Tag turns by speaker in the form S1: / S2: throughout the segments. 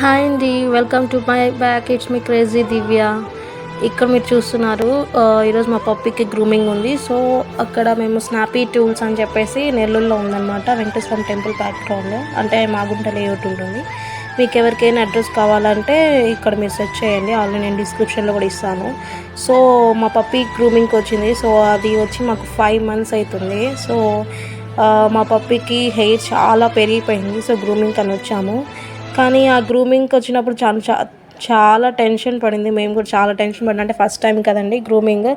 S1: Hi అండి. Welcome to my back. It's me crazy Divya. ఇక్కడ మీరు చూస్తున్నారు ఈరోజు మా పప్పీకి గ్రూమింగ్ ఉంది. సో అక్కడ మేము స్నాపీ టూల్స్ అని చెప్పేసి నెల్లూరులో ఉందన్నమాట. వెంకటేశ్వరం టెంపుల్ బ్యాక్గ్రౌండ్ అంటే మాగుంట లేఅవుట్ ఉంటుంది. మీకు ఎవరికైనా అడ్రస్ కావాలంటే ఇక్కడ మీరు సెర్చ్ చేయండి. ఆల్రెడీ నేను డిస్క్రిప్షన్లో కూడా ఇస్తాను. సో మా పప్పీ గ్రూమింగ్కి వచ్చింది. సో అది వచ్చి మాకు 5 months అవుతుంది. సో మా పప్పీకి హెయిర్ చాలా పెరిగిపోయింది. సో గ్రూమింగ్కి అని వచ్చాము. కానీ ఆ గ్రూమింగ్కి వచ్చినప్పుడు చాలా టెన్షన్ పడింది. మేము కూడా చాలా టెన్షన్ పడినా, అంటే ఫస్ట్ టైం కదండి గ్రూమింగ్.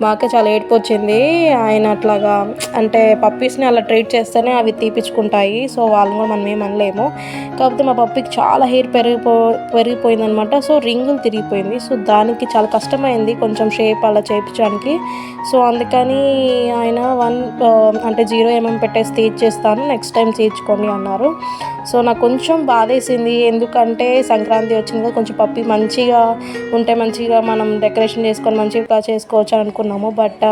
S1: మాకే చాలా ఏడుపు వచ్చింది. ఆయన అట్లాగా అంటే పప్పీస్ని అలా ట్రీట్ చేస్తేనే అవి తీపించుకుంటాయి. సో వాళ్ళని కూడా మనం ఏం అనలేము. కాకపోతే మా పప్పీకి చాలా హెయిర్ పెరిగిపోయిందనమాట. సో రింగులు తిరిగిపోయింది. సో దానికి చాలా కష్టమైంది కొంచెం షేప్ అలా చేయించడానికి. సో అందుకని ఆయన అంటే 0 mm పెట్టేసి తీర్చేస్తాను, నెక్స్ట్ టైం తీర్చుకోండి అన్నారు. సో నాకు కొంచెం బాధేసింది. ఎందుకంటే సంక్రాంతి వచ్చింది కదా, కొంచెం పప్పి మంచిగా ఉంటే మంచిగా మనం డెకరేషన్ చేసుకొని మంచిగా చేసుకోవచ్చు అని అనుకున్నాము. బట్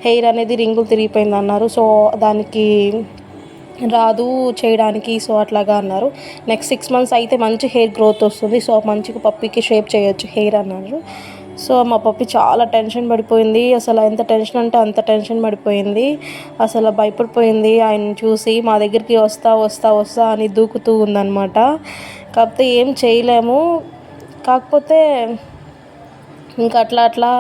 S1: హెయిర్ అనేది రింగులు తిరిగిపోయింది అన్నారు. సో దానికి రాదు చేయడానికి. సో అట్లాగా అన్నారు. నెక్స్ట్ 6 months అయితే మంచి హెయిర్ గ్రోత్ వస్తుంది. సో మంచిగా పప్పికి షేప్ చేయొచ్చు హెయిర్ అన్నారు. సో మా పప్పి చాలా టెన్షన్ పడిపోయింది. అసలు ఎంత టెన్షన్ అంటే అంత టెన్షన్ పడిపోయింది. అసలు భయపడిపోయింది ఆయన్ని చూసి. మా దగ్గరికి వస్తా వస్తా వస్తా అని దూకుతూ ఉందన్నమాట. కాకపోతే ఏం చేయలేము. కాకపోతే ఇంకా అట్లా అట్లా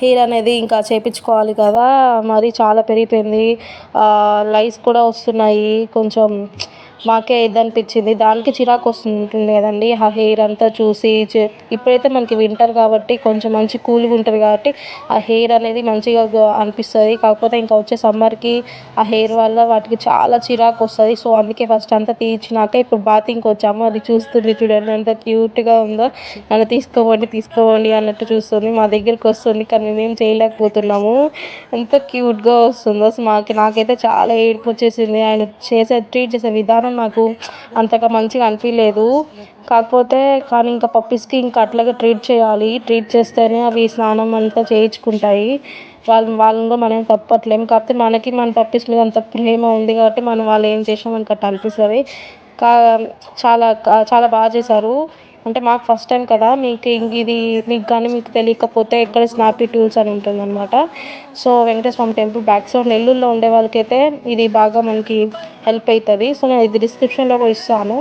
S1: హెయిర్ అనేది ఇంకా చేపించుకోవాలి కదా. మరి చాలా పెరిగిపోయింది. లైస్ కూడా వస్తున్నాయి. కొంచెం మాకే ఇదనిపించింది. దానికి చిరాకు వస్తుంటుంది కదండి ఆ హెయిర్ అంతా చూసి. ఇప్పుడైతే మనకి వింటర్ కాబట్టి కొంచెం మంచి కూల్గా ఉంటుంది కాబట్టి ఆ హెయిర్ అనేది మంచిగా అనిపిస్తుంది. కాకపోతే ఇంకా వచ్చే సమ్మర్కి ఆ హెయిర్ వల్ల వాటికి చాలా చిరాకు వస్తుంది. సో అందుకే ఫస్ట్ అంతా తీయించినాక ఇప్పుడు బాతింగ్కి వచ్చాము. అది చూస్తుంది చూడండి ఎంత క్యూట్గా ఉందో. నన్ను తీసుకోవండి అన్నట్టు చూస్తుంది. మా దగ్గరికి వస్తుంది కానీ మేమేం చేయలేకపోతున్నాము. ఎంత క్యూట్గా వస్తుందో. నాకైతే చాలా ఏడుపు వచ్చేసింది. ఆయన ట్రీట్ చేసే విధానం నాకు అంతగా మంచిగా అనిపించలేదు. కాకపోతే కానీ ఇంకా పప్పీస్కి ఇంకా అట్లాగే ట్రీట్ చేయాలి. ట్రీట్ చేస్తేనే అవి స్నానం అంతా చేయించుకుంటాయి. వాళ్ళని కూడా మనం తప్పట్లేము. కాకపోతే మనకి మన పప్పీస్ మీద అంత ప్రేమ ఉంది కాబట్టి మనం వాళ్ళు ఏం చేసినా మనకి అట్లా అనిపిస్తుంది. కా చాలా చాలా బాగా చేశారు. అంటే మాకు ఫస్ట్ టైం కదా, మీకు తెలియకపోతే ఇక్కడ స్నాపీ టూల్స్ అని ఉంటుందన్నమాట. So Venkateswara temple back side నెల్లూరులో ఉండే వాళ్ళకైతే ఇది బాగా మనకి హెల్ప్ అవుతుంది. సో నేను ఇది డిస్క్రిప్షన్లో కూడా ఇస్తాను.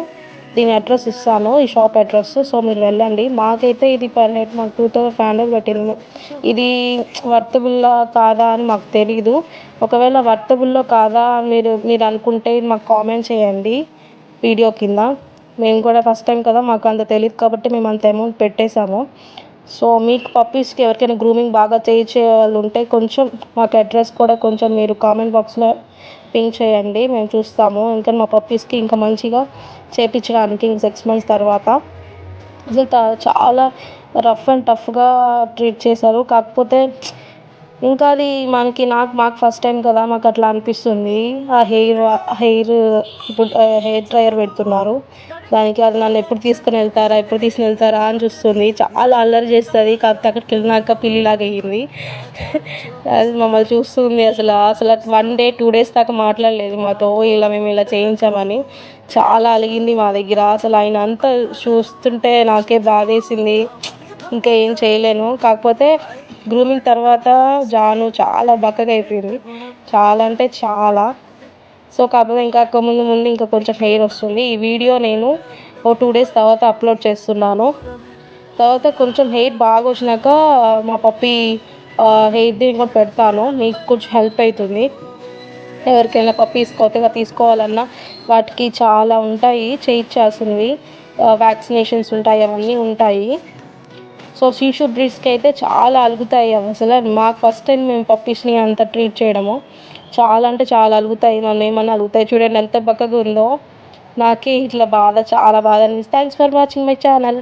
S1: దీని అడ్రస్ ఇస్తాను, ఈ షాప్ అడ్రస్. సో మీరు వెళ్ళండి. మాకైతే ఇది పర్ హెడ్ మాకు 2500 పెట్టింది. ఇది వర్తబుల్లా కాదా అని మాకు తెలీదు. ఒకవేళ వర్తబుల్లో కాదా మీరు అనుకుంటే మాకు కామెంట్ చేయండి వీడియో కింద. మేము కూడా ఫస్ట్ టైం కదా, మాకు అంత తెలియదు కాబట్టి మేము అంత అమౌంట్ పెట్టేశాము. సో మీకు పప్పీస్కి ఎవరికైనా గ్రూమింగ్ బాగా చేయించే వాళ్ళు ఉంటే కొంచెం మాకు అడ్రస్ కూడా కొంచెం మీరు కామెంట్ బాక్స్లో పింక్ చేయండి, మేము చూస్తాము. ఇంకా మా పప్పీస్కి ఇంకా మంచిగా చేయించడానికి 6 months తర్వాత అసలు చాలా రఫ్ అండ్ టఫ్గా ట్రీట్ చేశారు. కాకపోతే ఇంకా అది మాకు ఫస్ట్ టైం కదా, మాకు అట్లా అనిపిస్తుంది. ఆ హెయిర్ ఇప్పుడు హెయిర్ డ్రైయర్ పెడుతున్నారు దానికి. అది నన్ను ఎప్పుడు తీసుకుని వెళ్తారా అని చూస్తుంది. చాలా అల్లరి చేస్తుంది. కాకపోతే అక్కడికి వెళ్ళినాక పిల్లిలాగా అయ్యింది. అది మమ్మల్ని చూస్తుంది. అసలు 1 day 2 days దాకా మాట్లాడలేదు మాతో. మేము ఇలా చేయించామని చాలా అలిగింది మా దగ్గర. అసలు ఆయన అంతా చూస్తుంటే నాకే బాధేసింది. ఇంకా ఏం చేయలేను. కాకపోతే గ్రూమింగ్ తర్వాత జాను చాలా బక్కగా అయిపోయింది. చాలా అంటే చాలా. సో కాకపోతే ఇంకా ముందు ఇంకా కొంచెం హెయిర్ వస్తుంది. ఈ వీడియో నేను 2 days తర్వాత అప్లోడ్ చేస్తున్నాను. తర్వాత కొంచెం హెయిర్ బాగా వచ్చినాక మా పప్పి హెయిర్ది కూడా పెడతాను. మీకు కొంచెం హెల్ప్ అవుతుంది. ఎవరికైనా పప్పీస్ కొత్తగా తీసుకోవాలన్నా వాటికి చాలా ఉంటాయి చేయించాల్సినవి. వ్యాక్సినేషన్స్ ఉంటాయి, అవన్నీ ఉంటాయి. సో శిశు బ్రీడ్స్కి అయితే చాలా అలుగుతాయి అవి. అసలు మాకు ఫస్ట్ టైం మేము పప్పీస్ని అంత ట్రీట్ చేయడము. చాలా అంటే చాలా అలుగుతాయి. నన్ను ఏమన్నా అలుగుతాయి. చూడండి ఎంత బక్కగా ఉందో. నాకే ఇట్లా చాలా బాధ అనిపిస్తుంది. Thanks for watching my channel.